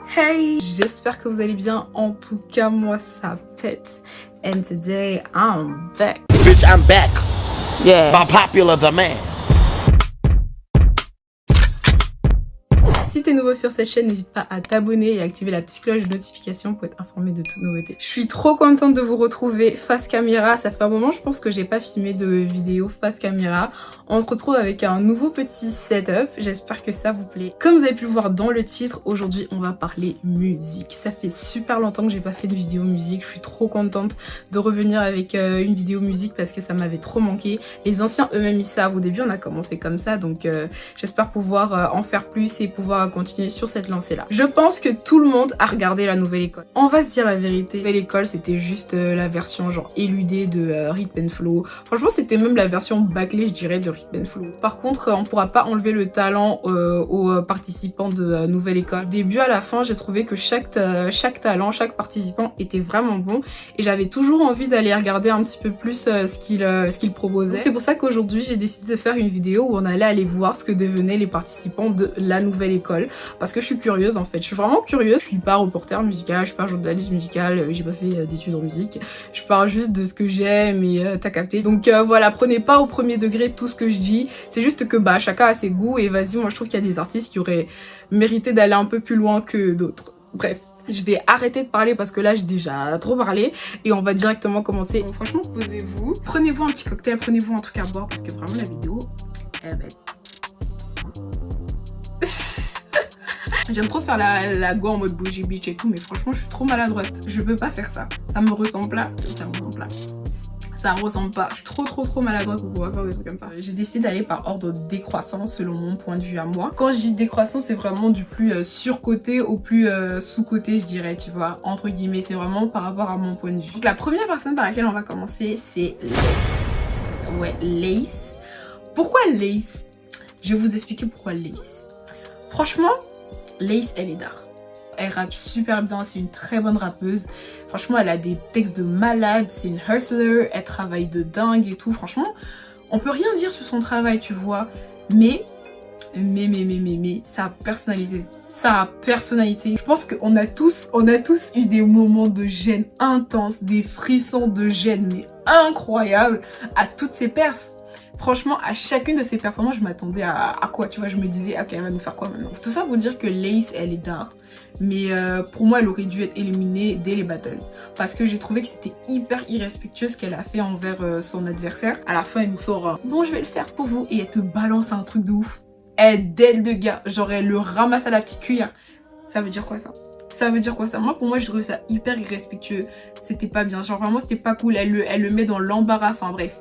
Hey, j'espère que vous allez bien. En tout cas, moi ça pète. And today I'm back. Bitch, I'm back. Yeah. By popular demand. Si t'es nouveau sur cette chaîne, n'hésite pas à t'abonner et à activer la petite cloche de notification pour être informé de toutes nouveautés. Je suis trop contente de vous retrouver face caméra. Ça fait un moment, je pense que j'ai pas filmé de vidéo face caméra. On se retrouve avec un nouveau petit setup. J'espère que ça vous plaît. Comme vous avez pu le voir dans le titre, aujourd'hui on va parler musique. Ça fait super longtemps que j'ai pas fait de vidéo musique. Je suis trop contente de revenir avec une vidéo musique parce que ça m'avait trop manqué. Les anciens eux-mêmes ils savent. Au début on a commencé comme ça, donc j'espère pouvoir en faire plus et pouvoir continuer sur cette lancée là. Je pense que tout le monde a regardé La Nouvelle École. On va se dire la vérité, La Nouvelle École c'était juste la version genre éludée de Rhythm and Flow. Franchement c'était même la version bâclée je dirais de Rhythm and Flow. Par contre on pourra pas enlever le talent aux participants de Nouvelle École. Du début à la fin j'ai trouvé que chaque talent, chaque participant était vraiment bon et j'avais toujours envie d'aller regarder un petit peu plus ce qu'il proposait. C'est pour ça qu'aujourd'hui j'ai décidé de faire une vidéo où on allait aller voir ce que devenaient les participants de La Nouvelle École. Parce que je suis curieuse en fait, je suis vraiment curieuse. Je suis pas reporter musical, je suis pas journaliste musical, j'ai pas fait d'études en musique. Je parle juste de ce que j'aime et t'as capté. Donc voilà, prenez pas au premier degré tout ce que je dis. C'est juste que bah chacun a ses goûts et vas-y, moi je trouve qu'il y a des artistes qui auraient mérité d'aller un peu plus loin que d'autres. Bref. Je vais arrêter de parler parce que là j'ai déjà trop parlé et on va directement commencer. Donc, franchement posez-vous, prenez-vous un petit cocktail, prenez-vous un truc à boire parce que vraiment la vidéo elle va être... J'aime trop faire la go en mode bougie bitch et tout, mais franchement je suis trop maladroite. Je peux pas faire ça. Ça me ressemble pas. Ça me ressemble pas. Ça me ressemble pas. Je suis trop maladroite pour pouvoir faire des trucs comme ça. J'ai décidé d'aller par ordre décroissant selon mon point de vue à moi. Quand je dis décroissant, c'est vraiment du plus surcoté au plus sous-côté, je dirais, tu vois, entre guillemets. C'est vraiment par rapport à mon point de vue. Donc la première personne par laquelle on va commencer, c'est Lace. Ouais, Lace. Pourquoi Lace? Je vais vous expliquer pourquoi Lace. Franchement, Lace, elle est d'art. Elle rappe super bien, c'est une très bonne rappeuse. Franchement, elle a des textes de malade, c'est une hustler, elle travaille de dingue et tout. Franchement, on peut rien dire sur son travail, tu vois. Mais, sa personnalité. Sa personnalité. Je pense qu'on a tous eu des moments de gêne intenses, des frissons de gêne, mais incroyables à toutes ces perfs. Franchement, à chacune de ces performances, je m'attendais à quoi, tu vois, je me disais, ok, elle va nous faire quoi maintenant? Tout ça pour dire que Lace, elle est d'art. Mais pour moi, elle aurait dû être éliminée dès les battles. Parce que j'ai trouvé que c'était hyper irrespectueux ce qu'elle a fait envers son adversaire. À la fin, elle nous sort bon, je vais le faire pour vous. Et elle te balance un truc de ouf. Elle dead le gars. Genre, elle le ramasse à la petite cuillère. Ça veut dire quoi ça? Ça veut dire quoi ça? Moi, pour moi, je trouvais ça hyper irrespectueux. C'était pas bien. Genre, vraiment, c'était pas cool. Elle le met dans l'embarras. Enfin, bref.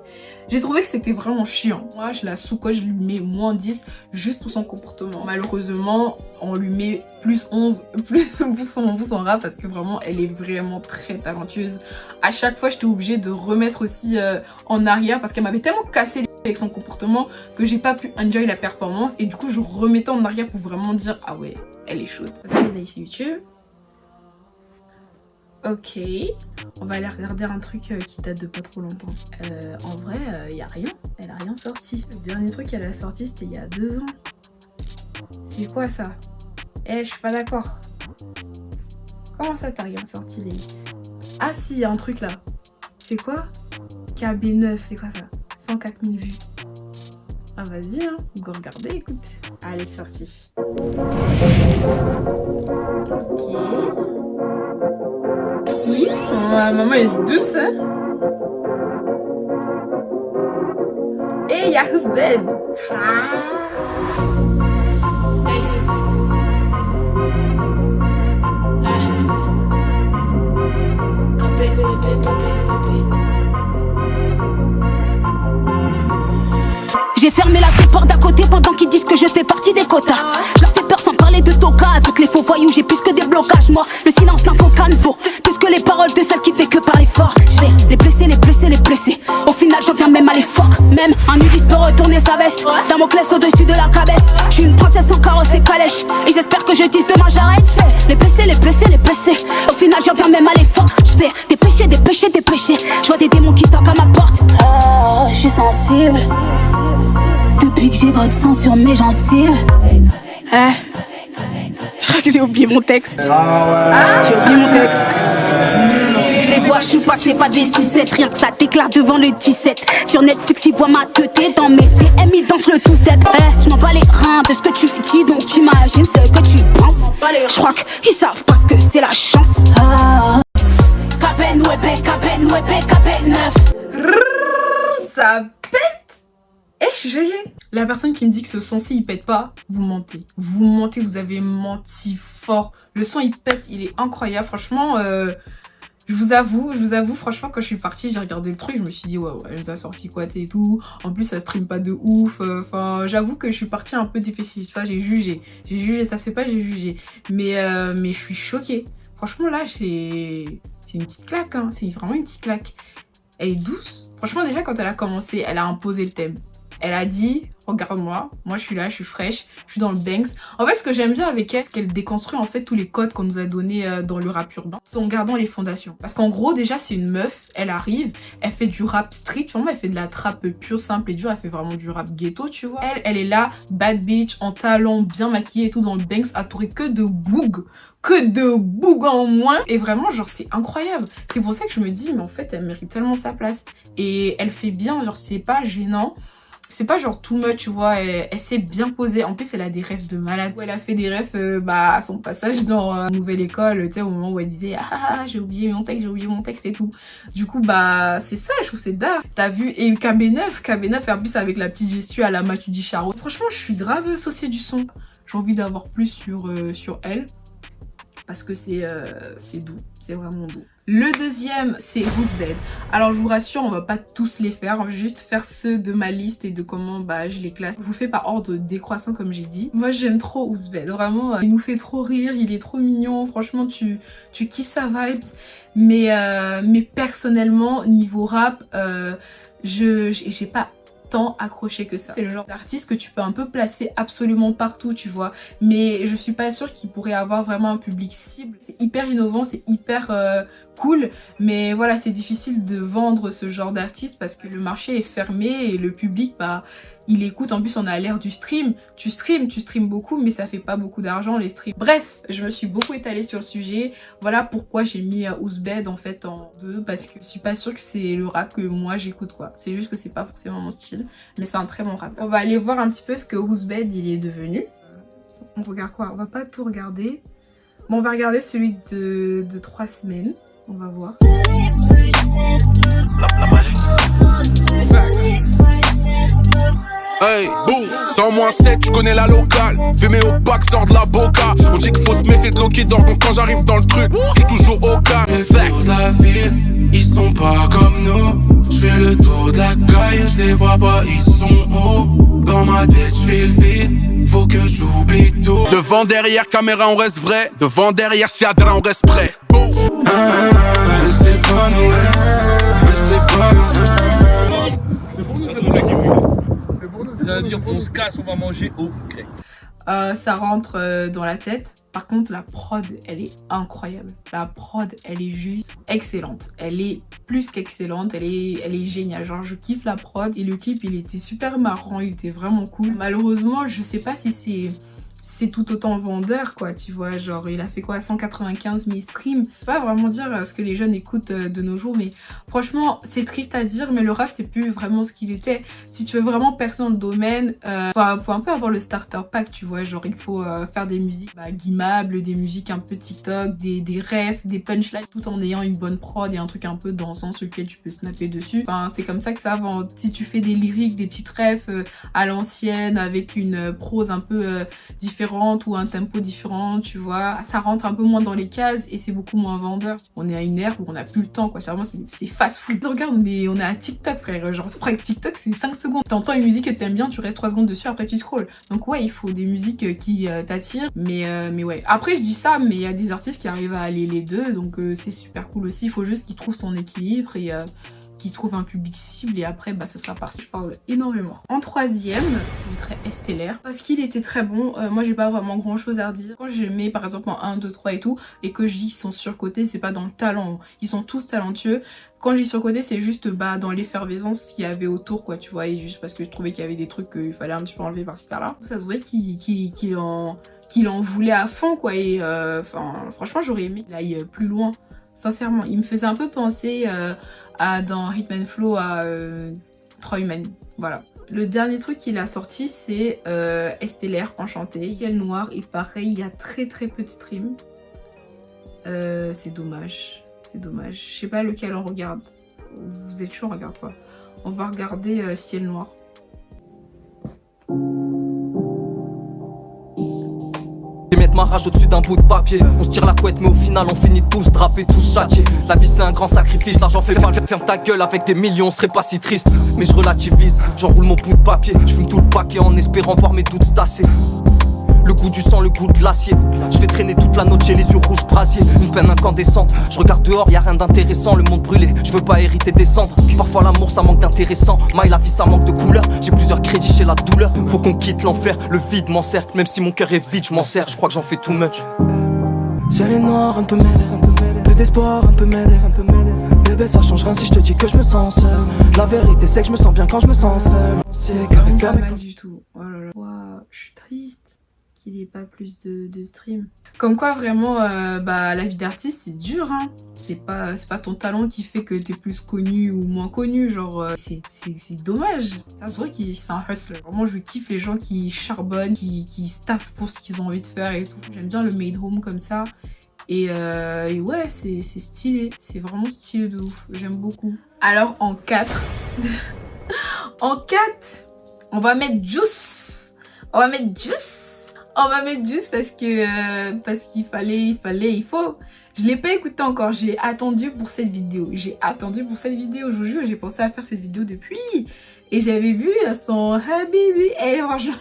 J'ai trouvé que c'était vraiment chiant. Moi, je la sous-coche, je lui mets moins 10 juste pour son comportement. Malheureusement, on lui met plus 11 pour son rap parce que vraiment, elle est vraiment très talentueuse. À chaque fois, j'étais obligée de remettre aussi en arrière parce qu'elle m'avait tellement cassé les avec son comportement que j'ai pas pu enjoy la performance et du coup, je remettais en arrière pour vraiment dire ah ouais, elle est chaude. Ok, là, YouTube. Ok, on va aller regarder un truc qui date de pas trop longtemps. En vrai, y a rien. Elle a rien sorti. Le dernier truc qu'elle a sorti, c'était il y a 2 ans. C'est quoi ça? Eh, je suis pas d'accord. Comment ça, t'as rien sorti, Lace? Ah si, y a un truc là. C'est quoi? KB9, c'est quoi ça? 104 000 vues. Ah vas-y, hein, go regarder, écoute. Allez, c'est parti. Ok. Oui, maman est douce, hein. Hey, y'a husband. J'ai fermé la porte d'à côté pendant qu'ils disent que je fais partie des quotas. Je leur fais peur sans parler de toca. Avec les faux voyous, j'ai plus que des blocages. Moi, le silence l'info calme vaut plus que les paroles de celle qui fait que parler fort. Je vais les blesser, les blesser, les blesser. Au final, j'en viens même à l'effort. Même un nudiste peut retourner sa veste. Damoclès au-dessus de la cabesse. Je suis une princesse en carrosse et calèche. Ils espèrent que je dise demain j'arrête. Les blesser, les blesser, les blesser. Au final, j'en viens même à l'effort. Je vais dépêcher, dépêcher, dépêcher. Je vois des démons qui toquent à ma porte. Oh, je suis sensible. Depuis que j'ai votre sang sur mes gencives. Je crois que j'ai oublié mon texte. J'ai oublié mon texte. Je les vois, je suis passé pas des 6-7. Rien que ça déclare devant le 17. Sur Netflix, ils voient ma teuté. Dans mes DM, ils dansent le two-step. Je m'en bats les reins de ce que tu dis. Donc imagine ce que tu penses. Je crois qu'ils savent pas ce que c'est la chance. Caben, ouais, caben, 9. Ça pète. Eh, je l'ai. La personne qui me dit que ce son-ci il pète pas, vous mentez. Vous mentez, vous avez menti fort. Le son il pète, il est incroyable. Franchement, je vous avoue, franchement, quand je suis partie, j'ai regardé le truc, je me suis dit, ouais, elle nous a sorti quoi, et tout. En plus, ça stream pas de ouf. Enfin, j'avoue que je suis partie un peu défaitiste. Tu vois, j'ai jugé, ça se fait pas, j'ai jugé. Mais je suis choquée. Franchement, là, c'est une petite claque, hein. C'est vraiment une petite claque. Elle est douce. Franchement, déjà, quand elle a commencé, elle a imposé le thème. Elle a dit, regarde-moi, moi je suis là, je suis fraîche, je suis dans le Banks. En fait, ce que j'aime bien avec elle, c'est qu'elle déconstruit en fait tous les codes qu'on nous a donnés dans le rap urbain, en gardant les fondations. Parce qu'en gros, déjà, c'est une meuf, elle arrive, elle fait du rap street, vraiment, elle fait de la trappe pure, simple et dure, elle fait vraiment du rap ghetto, tu vois. Elle est là, bad bitch, en talons, bien maquillée et tout, dans le Banks, entourée que de boug en moins. Et vraiment, genre, c'est incroyable. C'est pour ça que je me dis, mais en fait, elle mérite tellement sa place. Et elle fait bien, genre, c'est pas gênant. C'est pas genre too much, tu vois, elle s'est bien posée. En plus, elle a des rêves de malade. Elle a fait des rêves à son passage dans la nouvelle école, tu sais, au moment où elle disait « Ah, j'ai oublié mon texte et tout. » Du coup, c'est ça, je trouve c'est d'art. T'as vu, et KB9, en plus avec la petite gestu à la Mathieu Charo. Franchement, je suis grave saucée du son. J'ai envie d'avoir plus sur elle. Parce que c'est doux, c'est vraiment doux. Le deuxième, c'est Ouzbed. Alors je vous rassure, on va pas tous les faire, on va juste faire ceux de ma liste et de comment je les classe. Je vous fais par ordre décroissant comme j'ai dit. Moi j'aime trop Ouzbed, vraiment, il nous fait trop rire, il est trop mignon, franchement tu kiffes sa vibes. Mais personnellement, niveau rap, j'ai pas tant accroché que ça. C'est le genre d'artiste que tu peux un peu placer absolument partout, tu vois, mais je suis pas sûre qu'il pourrait avoir vraiment un public cible. C'est hyper innovant, c'est hyper cool, mais voilà, c'est difficile de vendre ce genre d'artiste parce que le marché est fermé et le public, il écoute. En plus, on est à l'ère du stream. Tu streams beaucoup, mais ça fait pas beaucoup d'argent les streams. Bref, je me suis beaucoup étalée sur le sujet. Voilà pourquoi j'ai mis Ouzbed en fait en 2, parce que je suis pas sûre que c'est le rap que moi j'écoute, quoi. C'est juste que c'est pas forcément mon style, mais c'est un très bon rap. On va aller voir un petit peu ce que Ouzbed il est devenu. On regarde quoi? On va pas tout regarder. Bon, on va regarder celui de 3 semaines. On va voir. La magie. Hey, boum, 100-7, tu connais la locale. Fumé au bac, sort de la boca. On dit qu'il faut se méfier de l'eau qui dort. Donc quand j'arrive dans le truc, je suis toujours au cas. Les fous de la ville, ils sont pas comme nous. Je fais le tour de la caille, je les vois pas, ils sont hauts. Dans ma tête, je fais le vide, faut que j'oublie tout. Devant, derrière, caméra, on reste vrai. Devant, derrière, Siadra, on reste prêt. Boum. Mais c'est pas nous, mais c'est pas nous. Ça veut dire qu'on se casse, on va manger au grec. Ça rentre dans la tête. Par contre, la prod, elle est incroyable. La prod, elle est juste excellente. Elle est plus qu'excellente. Elle est géniale. Genre, je kiffe la prod. Et le clip, il était super marrant. Il était vraiment cool. Malheureusement, je sais pas si c'est tout autant vendeur, quoi, tu vois. Genre, il a fait quoi, 195 000 streams. Je peux pas vraiment dire ce que les jeunes écoutent de nos jours, mais franchement, c'est triste à dire, mais le rap, c'est plus vraiment ce qu'il était. Si tu veux vraiment percer dans le domaine, faut un peu avoir le starter pack, tu vois. Genre, il faut faire des musiques gimmables, des musiques un peu TikTok, des refs, des punchlines, tout en ayant une bonne prod et un truc un peu dansant sur lequel tu peux snapper dessus. Enfin, c'est comme ça que ça vend. Si tu fais des lyriques, des petites refs à l'ancienne, avec une prose un peu différente, ou un tempo différent, tu vois, ça rentre un peu moins dans les cases et c'est beaucoup moins vendeur. On est à une ère où on n'a plus le temps, quoi. Vraiment, c'est fast food. Regarde, on est à TikTok, frère. Genre, TikTok, c'est 5 secondes. T'entends une musique que t'aimes bien, tu restes 3 secondes dessus, après tu scrolls. Donc ouais, il faut des musiques qui t'attirent, mais ouais. Après, je dis ça, mais il y a des artistes qui arrivent à aller les deux, donc c'est super cool aussi. Il faut juste qu'ils trouvent son équilibre et qui trouve un public cible et après ça sera parti. Je parle énormément. En troisième, je mettrais Estellaire parce qu'il était très bon. Moi j'ai pas vraiment grand chose à redire. Quand je mets par exemple en 1, 2, 3 et tout et que je dis qu'ils sont surcotés, c'est pas dans le talent. Ils sont tous talentueux. Quand je dis surcoté, c'est juste dans l'effervescence qu'il y avait autour, quoi, tu vois, et juste parce que je trouvais qu'il y avait des trucs qu'il fallait un petit peu enlever par-ci par-là. Ça se voit qu'il qu'il en voulait à fond quoi. Et franchement j'aurais aimé qu'il aille plus loin, sincèrement. Il me faisait un peu penser dans Hitman Flow à Troy Man, voilà. Le dernier truc qu'il a sorti c'est Estellaire Enchanté, Ciel Noir, et pareil il y a très peu de streams. C'est dommage, c'est dommage. Je sais pas lequel on regarde. Vous êtes chaud, on regarde quoi? On va regarder Ciel Noir. Mettre ma rage au-dessus d'un bout de papier. On se tire la couette mais au final on finit tous drapés, tous châtiés. La vie c'est un grand sacrifice, l'argent fait mal. Ferme ta gueule, avec des millions on serait pas si triste. Mais je relativise, j'enroule mon bout de papier. Je fume tout le paquet en espérant voir mes doutes se tasser. Le goût du sang, le goût de l'acier. Je vais traîner toute la noche, j'ai les yeux rouges brasiers. Une peine incandescente, je regarde dehors, y'a rien d'intéressant. Le monde brûlé, je veux pas hériter des cendres. Parfois l'amour ça manque d'intéressant. Maille la vie ça manque de couleur. J'ai plusieurs crédits chez la douleur. Faut qu'on quitte l'enfer, le vide m'encercle. Même si mon cœur est vide, je m'en sers. Je crois que j'en fais too much. Ciel est noir, un peu m'aider. Peu d'espoir, un peu m'aider. Bébé ça change rien si je te dis que je me sens seul. La vérité c'est que je me sens bien quand je me sens seul. C'est carré Pas mal du tout. Oh là là. Wow, je suis triste qu'il n'y ait pas plus de stream. Comme quoi vraiment la vie d'artiste c'est dur hein. C'est pas ton talent qui fait que t'es plus connu ou moins connu, genre c'est dommage. Ça se voit que c'est un hustler. Vraiment je kiffe les gens qui charbonnent, qui staffent pour ce qu'ils ont envie de faire et tout. J'aime bien le made home comme ça. Et ouais c'est stylé, c'est vraiment stylé de ouf, j'aime beaucoup. Alors en 4 en 4 on va mettre Juice. On va mettre Juice parce qu'il faut. Je l'ai pas écouté encore, j'ai attendu pour cette vidéo. Je vous jure, j'ai pensé à faire cette vidéo depuis. Et j'avais vu son Habibi. Et franchement,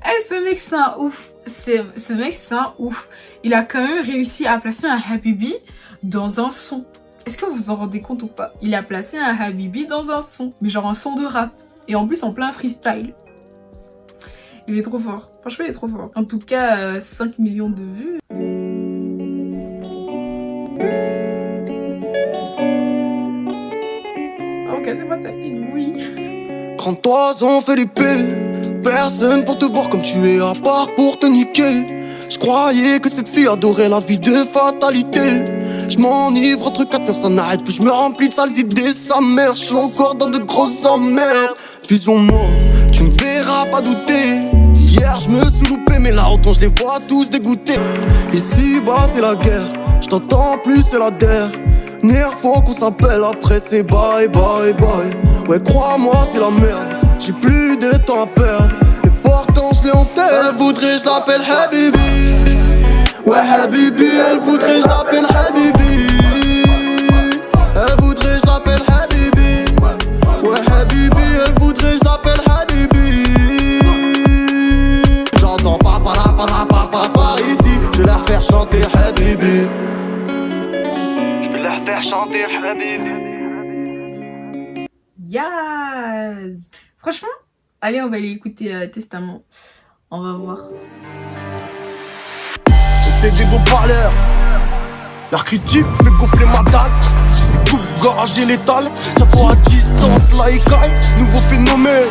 ce mec c'est un ouf. Ce mec c'est un ouf. Il a quand même réussi à placer un Habibi dans un son. Est-ce que vous vous en rendez compte ou pas? Il a placé un Habibi dans un son. Mais genre un son de rap. Et en plus en plein freestyle. Il est trop fort. Franchement, il est trop fort. En tout cas, 5 millions de vues. Oh, regardez-moi sa petite bouille. 33 ans, Felipe. Personne pour te voir comme tu es, à part pour te niquer. Je croyais que cette fille adorait la vie de fatalité. Je m'enivre entre 4 heures, ça n'arrête plus. Je me remplis de sales idées, sa mère. Je suis encore dans de grosses emmerdes. Vision-moi, tu me verras pas douter. Hier je me suis loupé, mais là autant je les vois tous dégoûtés. Ici bas c'est la guerre, je t'entends plus c'est la dernière fois qu'on s'appelle, après c'est bye bye bye. Ouais crois-moi c'est la merde, j'ai plus de temps à perdre. Et pourtant je l'ai en tête. Elle voudrait je l'appelle Habibi. Ouais Habibi, elle voudrait je l'appelle Habibi. Elle voudrait je l'appelle Habibi. Ouais Habibi, elle voudrait je l'appelle Habibi. J'entends papa ici, je vais leur faire chanter Habibi. Je vais leur faire chanter Habibi. Yes. Franchement, allez on va aller écouter Testament. On va voir. C'est des beaux parleurs. Leur critique fait gonfler ma dalle. C'est tout gorge et létal. J'attends à distance la écaille. Nouveau phénomène.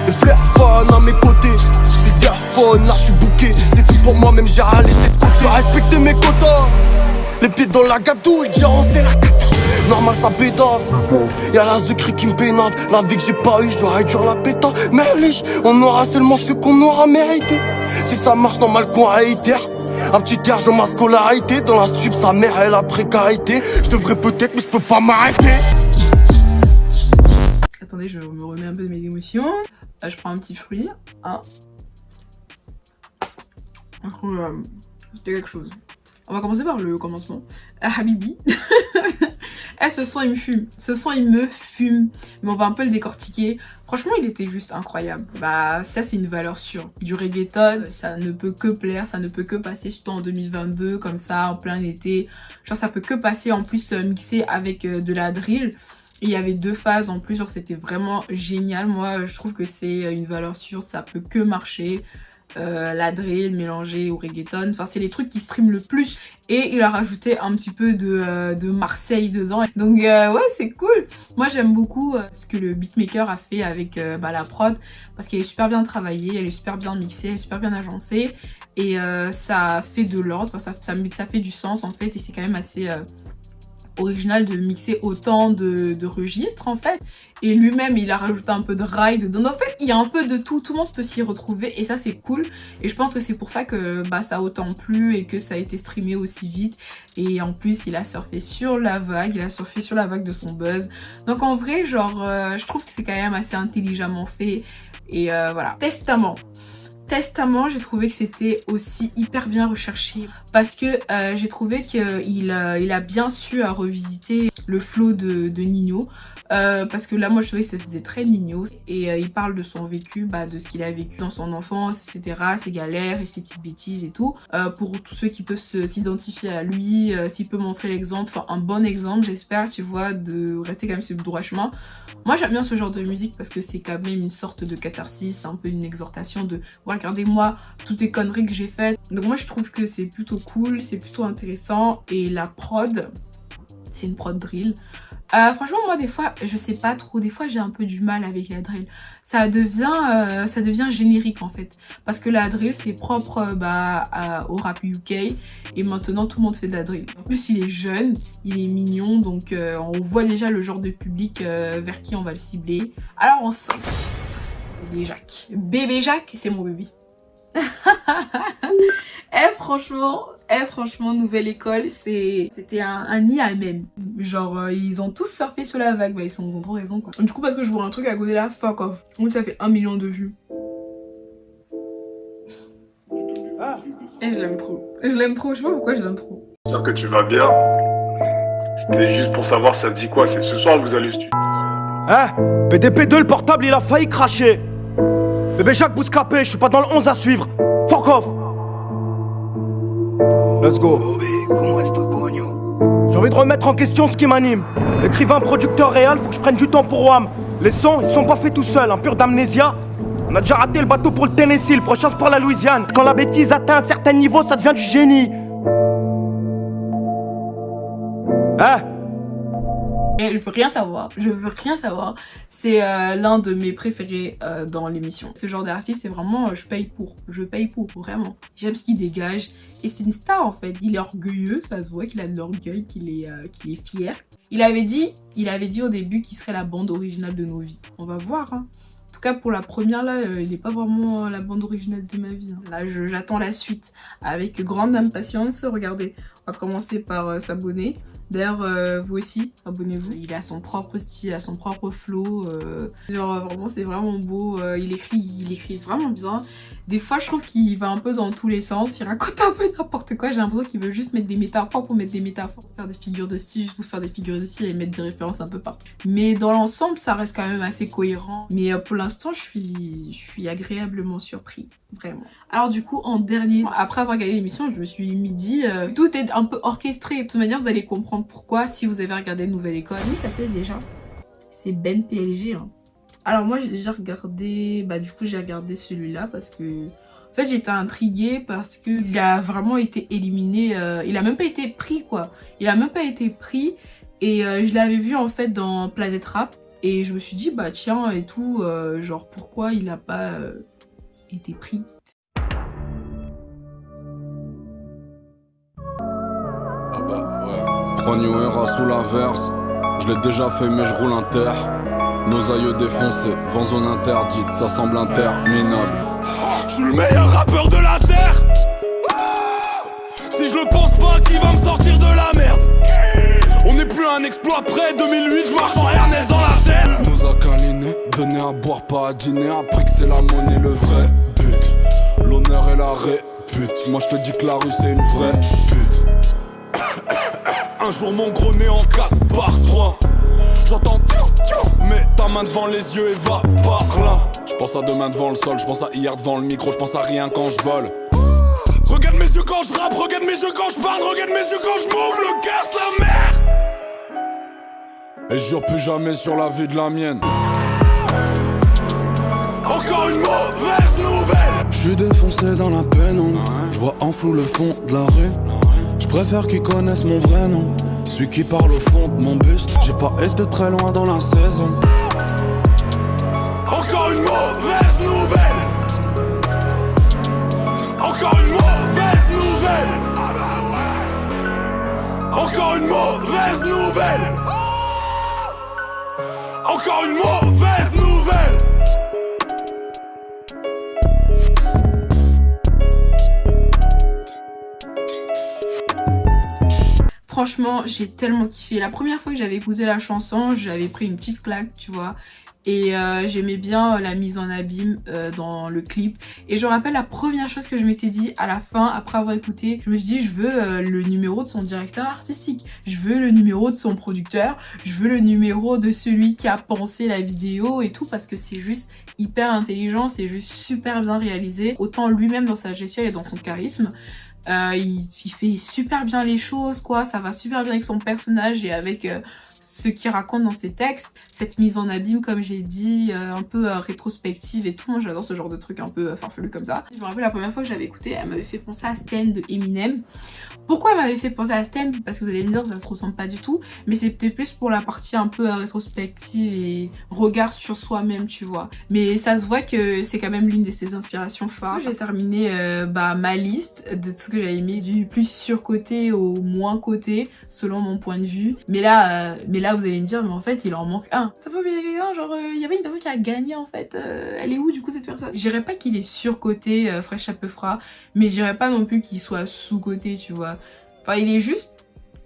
Les fleurs fun à mes côtés. Les earphones, là j'suis bouqué. C'est tout pour moi, même j'ai à laisser de côté. Respecter mes quotas. Les pieds dans la gadouille, diront c'est la cata. Normal ça pédave. Y'a la secret qui me pénave. La vie que j'ai pas eu, je dois réduire la péta. Merliche, on aura seulement ce qu'on aura mérité. Si ça marche normal qu'on hater. Un petit air, je ma scolarité. Dans la stup, sa mère et la précarité. Je devrais peut-être, mais je peux pas m'arrêter. Attendez, je me remets un peu de mes émotions. Je prends un petit fruit. Ah. C'était quelque chose. On va commencer par le commencement. Habibi. Ce son il me fume. Ce son il me fume. Mais on va un peu le décortiquer. Franchement il était juste incroyable. Bah ça c'est une valeur sûre. Du reggaeton, ça ne peut que plaire. Ça ne peut que passer surtout en 2022 comme ça en plein été. Genre ça peut que passer en plus mixé avec de la drill. Et il y avait 2 phases en plus. Genre c'était vraiment génial. Moi je trouve que c'est une valeur sûre. Ça peut que marcher. la drill mélangée au reggaeton. Enfin, c'est les trucs qui streament le plus. Et il a rajouté un petit peu de Marseille dedans. Donc ouais, c'est cool. Moi, j'aime beaucoup ce que le beatmaker a fait avec la prod. Parce qu'elle est super bien travaillée, elle est super bien mixée, elle est super bien agencée. Et ça fait de l'ordre, ça fait du sens en fait. Et c'est quand même assez original de mixer autant de registres en fait. Et lui-même il a rajouté un peu de rail dedans. En fait il y a un peu de tout le monde peut s'y retrouver et ça c'est cool. Et je pense que c'est pour ça que ça a autant plu et que ça a été streamé aussi vite. Et en plus il a surfé sur la vague, de son buzz. Donc en vrai genre je trouve que c'est quand même assez intelligemment fait. Et voilà. Testament, j'ai trouvé que c'était aussi hyper bien recherché parce que j'ai trouvé qu'il a bien su revisiter le flow de Ninho. Parce que là moi je trouvais que ça faisait très Ninho et il parle de son vécu, de ce qu'il a vécu dans son enfance, etc., ses galères et ses petites bêtises et tout. Pour tous ceux qui peuvent s'identifier à lui, s'il peut montrer l'exemple, enfin un bon exemple j'espère, tu vois, de rester quand même sur le droit chemin. Moi j'aime bien ce genre de musique parce que c'est quand même une sorte de catharsis, un peu une exhortation de regardez-moi toutes les conneries que j'ai faites. Donc moi je trouve que c'est plutôt cool, c'est plutôt intéressant et la prod, c'est une prod drill. Franchement moi des fois je sais pas trop, des fois j'ai un peu du mal avec la drill. Ça devient générique en fait. Parce que la drill c'est propre au rap UK et maintenant tout le monde fait de la drill. En plus il est jeune, il est mignon donc on voit déjà le genre de public vers qui on va le cibler. Alors on sait. Bébé Jacques, c'est mon bébé. Franchement, Nouvelle École, c'était un nid à même. Genre, ils ont tous surfé sur la vague. Ils ont trop raison, quoi. Du coup, parce que je vois un truc à côté là, fuck off. Donc, ça fait 1 million de vues. Et je l'aime trop. Je sais pas pourquoi je l'aime trop. J'espère que tu vas bien. C'était juste pour savoir ça te dit quoi. C'est ce soir que vous allez au studio. BDP2, le portable, il a failli cracher. Bébé Jacques Bouscapé, je suis pas dans le 11 à suivre. Fuck off. Let's go. J'ai envie de remettre en question ce qui m'anime. Écrivain, producteur réel, faut que je prenne du temps pour WAM. Les sons, ils sont pas faits tout seuls, un pur d'amnésia. On a déjà raté le bateau pour le Tennessee, le prochain c'est pour la Louisiane. Quand la bêtise atteint un certain niveau, ça devient du génie. Et je veux rien savoir. C'est l'un de mes préférés dans l'émission. Ce genre d'artiste, c'est vraiment, je paye pour, vraiment. J'aime ce qu'il dégage. Et c'est une star en fait. Il est orgueilleux, ça se voit qu'il a de l'orgueil, qu'il est fier. Il avait dit au début qu'il serait la bande originale de nos vies. On va voir, hein. En tout cas pour la première là, il n'est pas vraiment la bande originale de ma vie. Hein. Là j'attends la suite avec grande impatience. Regardez, on va commencer par s'abonner. D'ailleurs vous aussi, abonnez-vous. Il a son propre style, a son propre flow. Genre vraiment c'est vraiment beau. Il écrit vraiment bien. Des fois je trouve qu'il va un peu dans tous les sens. Il raconte un peu n'importe quoi. J'ai l'impression qu'il veut juste mettre des métaphores pour mettre des métaphores. Faire des figures de style juste pour faire des figures de style et mettre des références un peu partout. Mais dans l'ensemble ça reste quand même assez cohérent. Mais pour l'instant je suis agréablement surpris. Vraiment. Alors du coup en dernier, après avoir regardé l'émission, je me suis dit tout est un peu orchestré. De toute manière vous allez comprendre pourquoi si vous avez regardé Nouvelle École. Lui s'appelle déjà, c'est Ben PLG hein. Alors moi j'ai déjà regardé, j'ai regardé celui-là parce que en fait j'étais intriguée parce que il a vraiment été éliminé, il a même pas été pris quoi. Il a même pas été pris et je l'avais vu en fait dans Planète Rap et je me suis dit tiens et tout, genre pourquoi il a pas été pris. Ah ouais. 3 New Era sous l'inverse. Je l'ai déjà fait mais je roule inter. Nos aïeux défoncés, vent zone interdite, ça semble interminable. Je suis le meilleur rappeur de la terre. Si je le pense pas, qui va me sortir de la merde? On n'est plus à un exploit près, 2008, je marche en Ernest dans la terre. Nous a câliné, donné à boire, pas à dîner. Appris que c'est la monnaie, le vrai but. L'honneur et la répute. Moi je te dis que la rue c'est une vraie pute. Un jour mon gros nez en 4/3. J'entends mets ta main devant les yeux et va par là. Je pense à demain devant le sol, je pense à hier devant le micro, je pense à rien quand je vole. Regarde mes yeux quand je rappe, regarde mes yeux quand je parle, regarde mes yeux quand je m'ouvre le cœur sa mère. Et je jure plus jamais sur la vie de la mienne. Encore une mauvaise nouvelle. Je vu défoncer dans la pénombre. Je vois en flou le fond de la rue. Je préfère qu'ils connaissent mon vrai nom, celui qui parle au fond de mon buste. J'ai pas été très loin dans la saison. Encore une mauvaise nouvelle. Encore une mauvaise nouvelle. Encore une mauvaise nouvelle. Encore une mauvaise nouvelle. Franchement, j'ai tellement kiffé. La première fois que j'avais écouté la chanson, j'avais pris une petite claque, tu vois. Et j'aimais bien la mise en abîme dans le clip. Et je me rappelle la première chose que je m'étais dit à la fin, après avoir écouté, je me suis dit je veux le numéro de son directeur artistique, je veux le numéro de son producteur, je veux le numéro de celui qui a pensé la vidéo et tout, parce que c'est juste hyper intelligent, c'est juste super bien réalisé. Autant lui-même dans sa gestuelle et dans son charisme. Il fait super bien les choses, quoi, ça va super bien avec son personnage et avec ce qu'il raconte dans ses textes. Cette mise en abîme, comme j'ai dit, un peu rétrospective et tout. Moi j'adore ce genre de truc un peu farfelu comme ça. Je me rappelle la première fois que j'avais écouté, elle m'avait fait penser à Stan de Eminem. Pourquoi elle m'avait fait penser à Stan? Parce que vous allez me dire que ça se ressemble pas du tout, mais c'était plus pour la partie un peu rétrospective et regard sur soi-même, tu vois. Mais ça se voit que c'est quand même l'une de ses inspirations phares. J'ai terminé ma liste de tout ce que j'avais aimé, du plus surcoté au moins coté, selon mon point de vue. Mais là vous allez me dire, mais en fait il en manque un. Ça peut bien quelqu'un, genre il y avait une personne qui a gagné en fait. Elle est où du coup cette personne? Je dirais pas qu'il est surcoté, Fresh à peu fera, mais je dirais pas non plus qu'il soit sous-coté, tu vois. Enfin, il est juste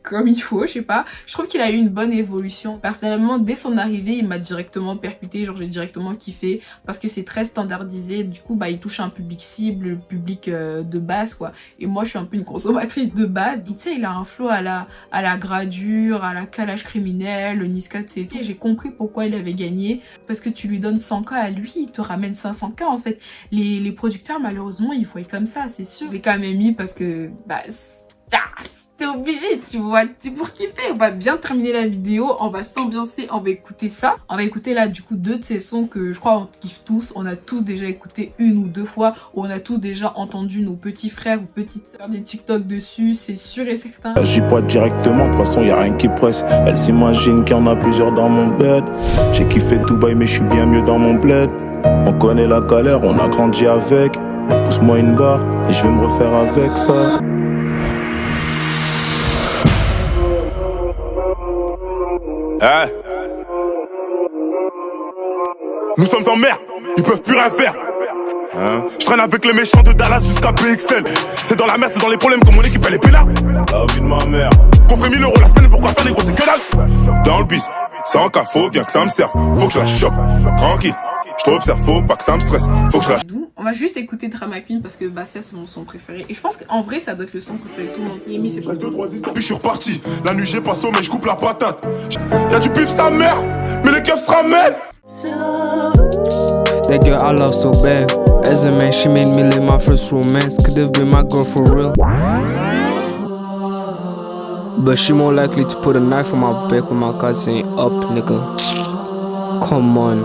comme il faut, je sais pas. Je trouve qu'il a eu une bonne évolution. Personnellement, dès son arrivée, il m'a directement percuté, genre j'ai directement kiffé parce que c'est très standardisé. Du coup, il touche un public cible, le public de base, quoi. Et moi, je suis un peu une consommatrice de base. Tu sais, il a un flow à la Gradure, à la Calage Criminel, le Niska, etc. Et j'ai compris pourquoi il avait gagné. Parce que tu lui donnes 100K à lui, il te ramène 500K, en fait. Les producteurs, malheureusement, ils voient comme ça, c'est sûr. Je l'ai quand même mis parce que, t'es obligé, tu vois, c'est pour kiffer. On va bien terminer la vidéo, on va s'ambiancer, on va écouter ça. On va écouter là du coup 2 de ces sons que je crois on kiffe tous. On a tous déjà écouté 1 ou 2 fois, ou on a tous déjà entendu nos petits frères ou petites sœurs des TikTok dessus, c'est sûr et certain. J'agis pas directement, de toute façon y'a rien qui presse. Elle s'imagine qu'il y en a plusieurs dans mon bed. J'ai kiffé Dubaï mais je suis bien mieux dans mon bled. On connaît la galère, on a grandi avec. Pousse-moi une barre et je vais me refaire avec ça. Hein? Nous sommes en mer, ils peuvent plus rien faire. Hein? Je traîne avec les méchants de Dallas jusqu'à PXL. C'est dans la merde, c'est dans les problèmes que mon équipe elle est pénale. La vie de ma mère. Qu'on fait 1000 € la semaine, pourquoi faire des gros, c'est que dalle. Dans le bis, 100K, faut bien que ça me serve. Faut que je la chope, tranquille. Je t'observe, faut pas que ça me stresse. Faut que je la chope. On va juste écouter Drama Queen parce que c'est mon son préféré. Et je pense qu'en vrai, ça doit être le son préféré de tout le monde. Yemi, c'est pas. Puis je suis reparti. La nuit, j'ai pas sommeil, je coupe la patate. Y'a du pif, sa mère, mais les keufs se ramènent. That girl I love so bad. As a man, she made me live my first romance. Could have been my girl for real. But she more likely to put a knife on my back when my cousin ain't up, nigga. Come on.